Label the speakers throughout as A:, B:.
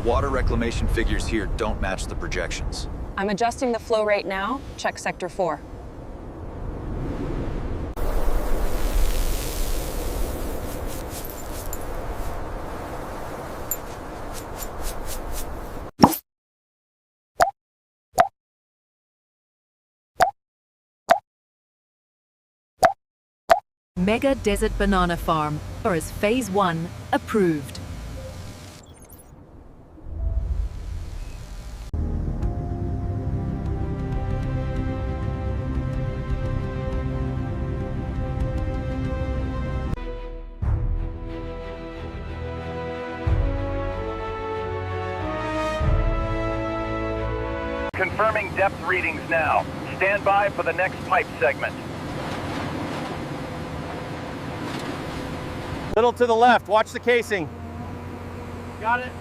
A: water reclamation figures here don't match the projections.
B: I'm adjusting the flow rate now. Check Sector 4.
C: Mega Desert Banana Farm, or as Phase 1, approved.
D: Confirming depth readings now. Stand by for the next pipe segment.
E: Little to the left, watch the casing. Got it.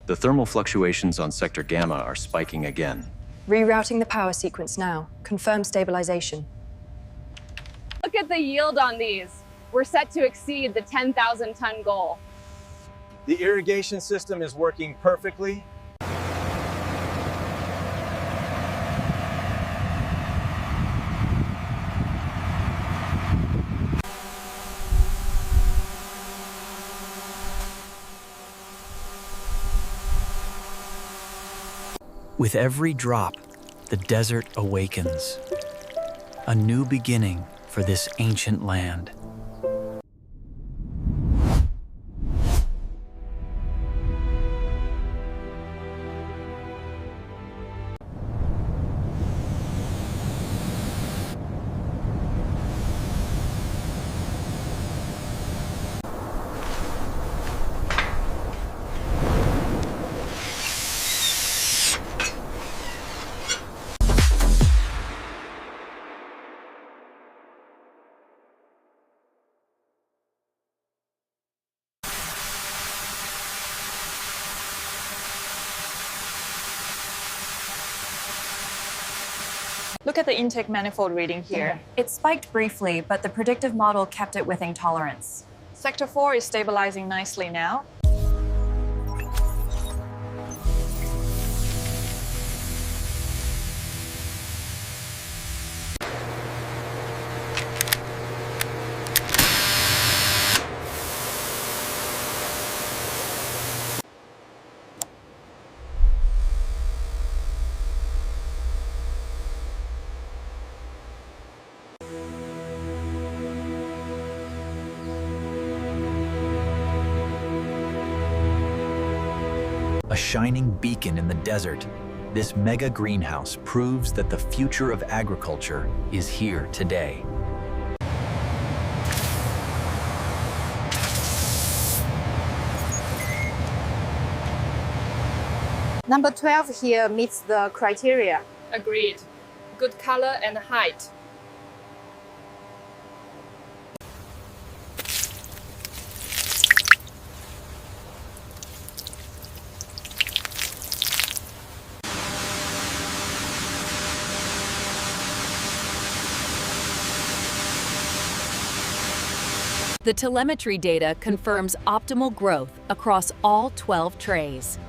A: The thermal fluctuations on Sector Gamma are spiking again.
F: Rerouting the power sequence now. Confirm stabilization.
G: Look at the yield on these. We're set to exceed the 10,000-ton goal.
E: The irrigation system is working perfectly.
H: With every drop, the desert awakens. A new beginning for this ancient land.
B: Look at the intake manifold reading here.
F: It spiked briefly, but the predictive model kept it within tolerance.
B: Sector 4 is stabilizing nicely now.
H: A shining beacon in the desert, this mega greenhouse proves that the future of agriculture is here today.
I: Number 12 here meets the criteria.
G: Agreed. Good color and height.
C: The telemetry data confirms optimal growth across all 12 trays.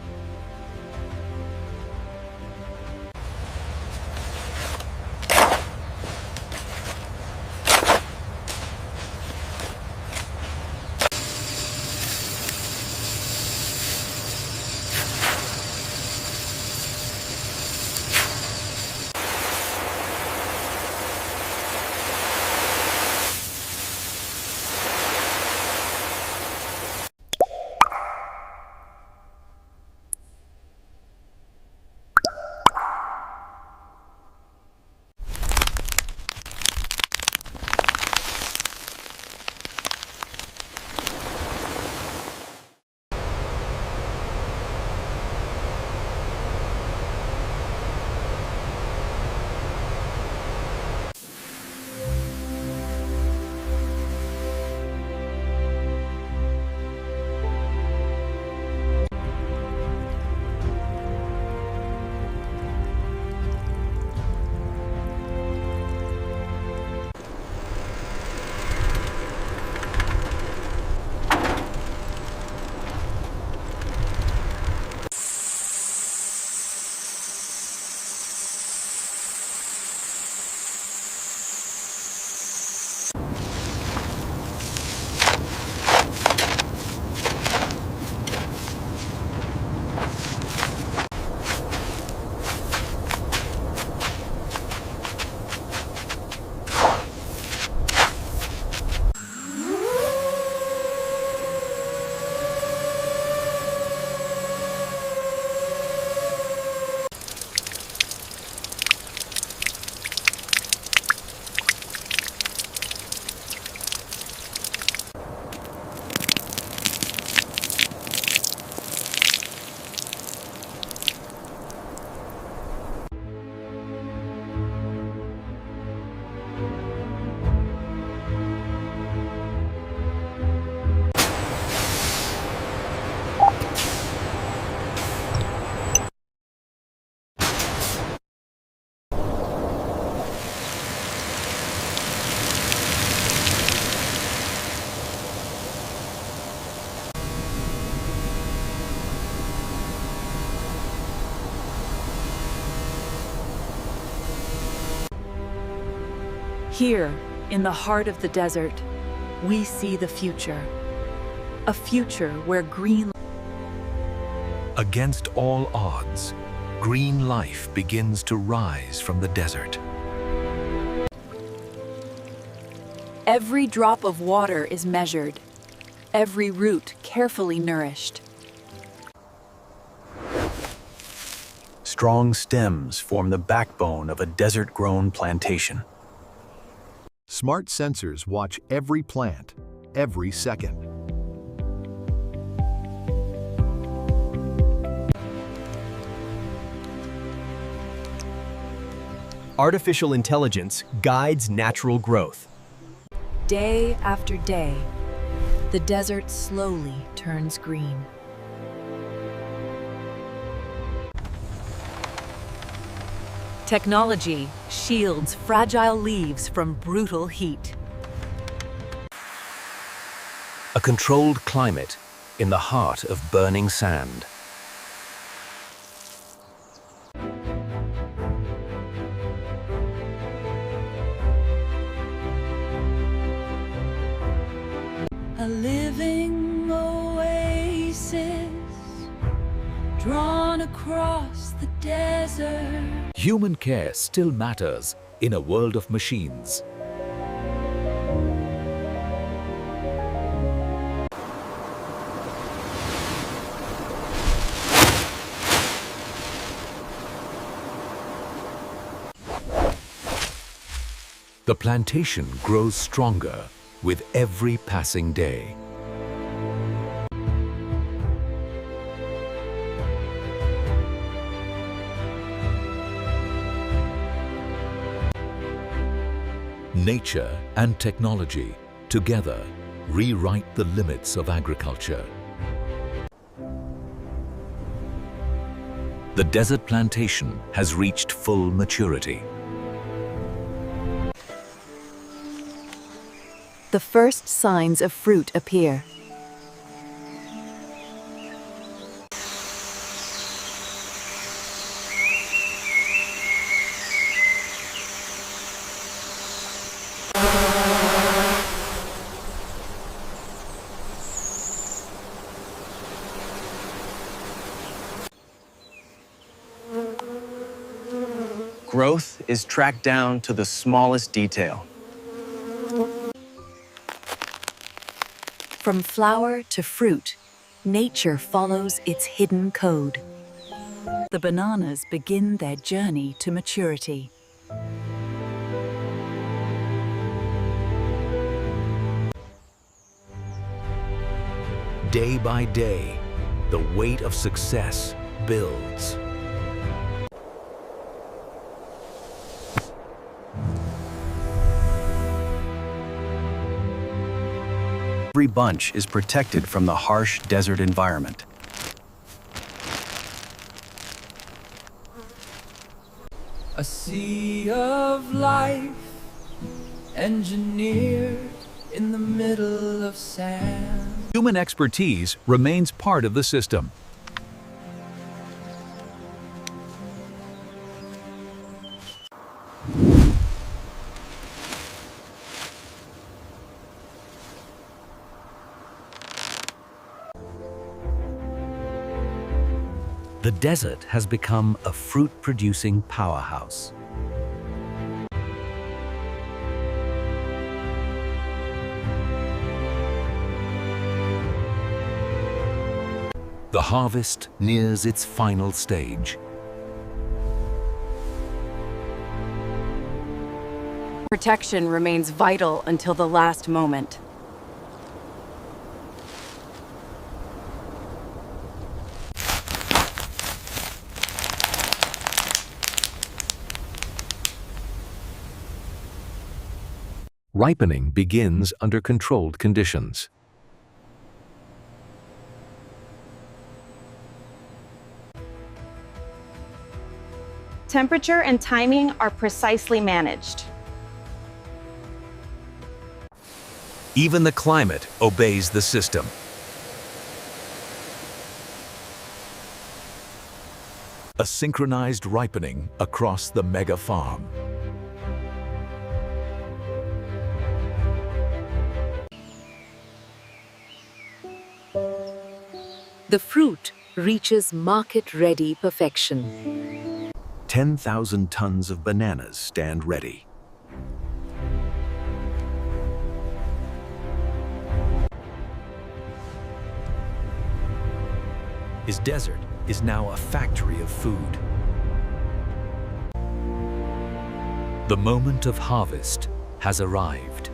C: Here, in the heart of the desert, we see the future. A future where green
J: Against all odds, green life begins to rise from the desert.
C: Every drop of water is measured, every root carefully nourished.
H: Strong stems form the backbone of a desert-grown plantation.
K: Smart sensors watch every plant, every second.
L: Artificial intelligence guides natural growth.
C: Day after day, the desert slowly turns green. Technology shields fragile leaves from brutal heat.
J: A controlled climate in the heart of burning sand.
C: A living oasis drawn across the desert.
J: Human care still matters in a world of machines. The plantation grows stronger with every passing day. Nature and technology together rewrite the limits of agriculture. The desert plantation has reached full maturity.
C: The first signs of fruit appear.
A: Growth is tracked down to the smallest detail.
C: From flower to fruit, nature follows its hidden code. The bananas begin their journey to maturity.
J: Day by day, the weight of success builds.
A: Every bunch is protected from the harsh desert environment.
M: A sea of life, engineered in the middle of sand.
J: Human expertise remains part of the system. The desert has become a fruit-producing powerhouse. The harvest nears its final stage.
C: Protection remains vital until the last moment.
J: Ripening begins under controlled conditions.
N: Temperature and timing are precisely managed.
J: Even the climate obeys the system. A synchronized ripening across the mega farm.
C: The fruit reaches market-ready perfection.
A: 10,000 tons of bananas stand ready. His desert is now a factory of food.
J: The moment of harvest has arrived.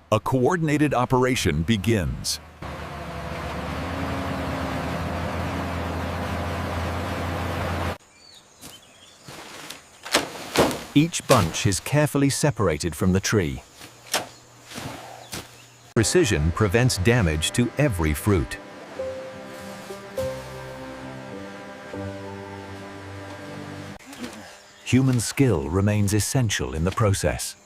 J: A coordinated operation begins.
A: Each bunch is carefully separated from the tree. Precision prevents damage to every fruit. Human skill remains essential in the process.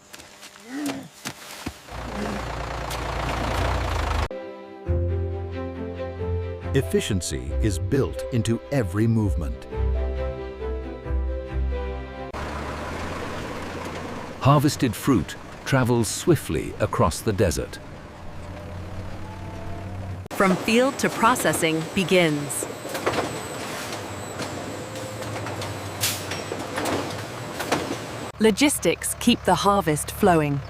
K: Efficiency is built into every movement.
J: Harvested fruit travels swiftly across the desert.
C: From field to processing begins. Logistics keep the harvest flowing.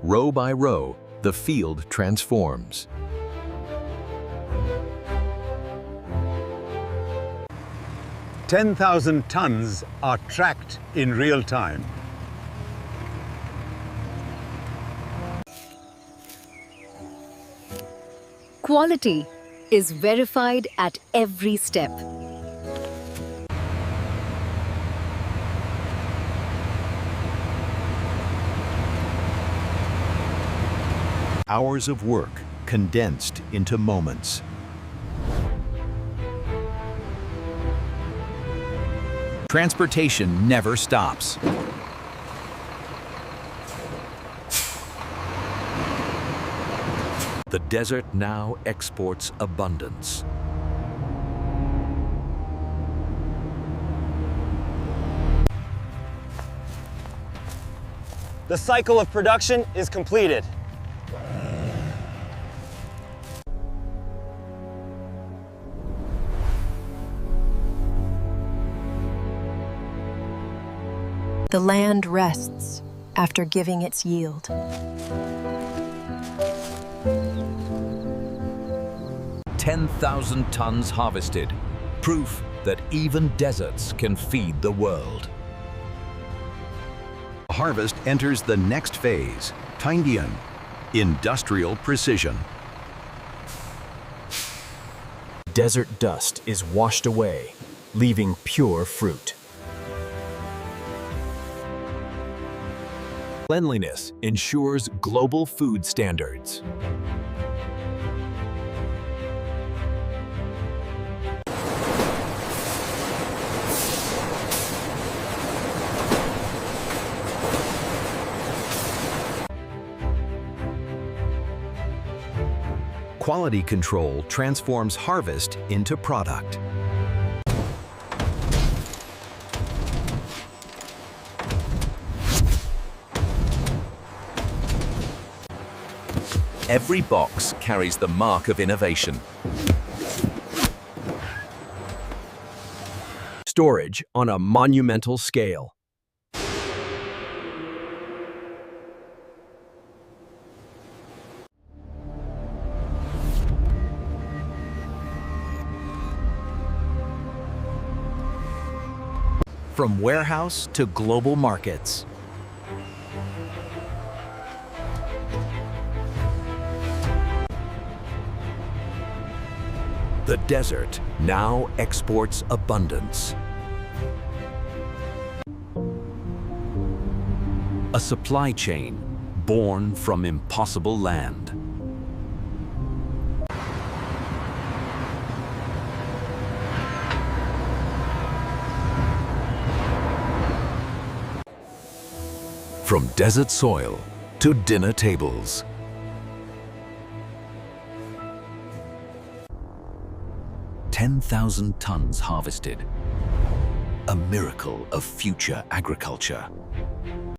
K: Row by row, the field transforms.
O: "10,000 tons are tracked in real time.
C: Quality is verified at every step.
A: Hours of work condensed into moments.
L: Transportation never stops.
J: The desert now exports abundance.
E: The cycle of production is completed.
P: The land rests after giving its yield.
J: "10,000 tons harvested, proof that even deserts can feed the world."
A: Harvest enters the next phase, Taindian, industrial precision.
L: Desert dust is washed away, leaving pure fruit. Cleanliness ensures global food standards.
A: Quality control transforms harvest into product.
J: Every box carries the mark of innovation.
L: Storage on a monumental scale. From warehouse to global markets.
J: The desert now exports abundance. A supply chain born from impossible land. From desert soil to dinner tables. 10,000 tons harvested. A miracle of future agriculture.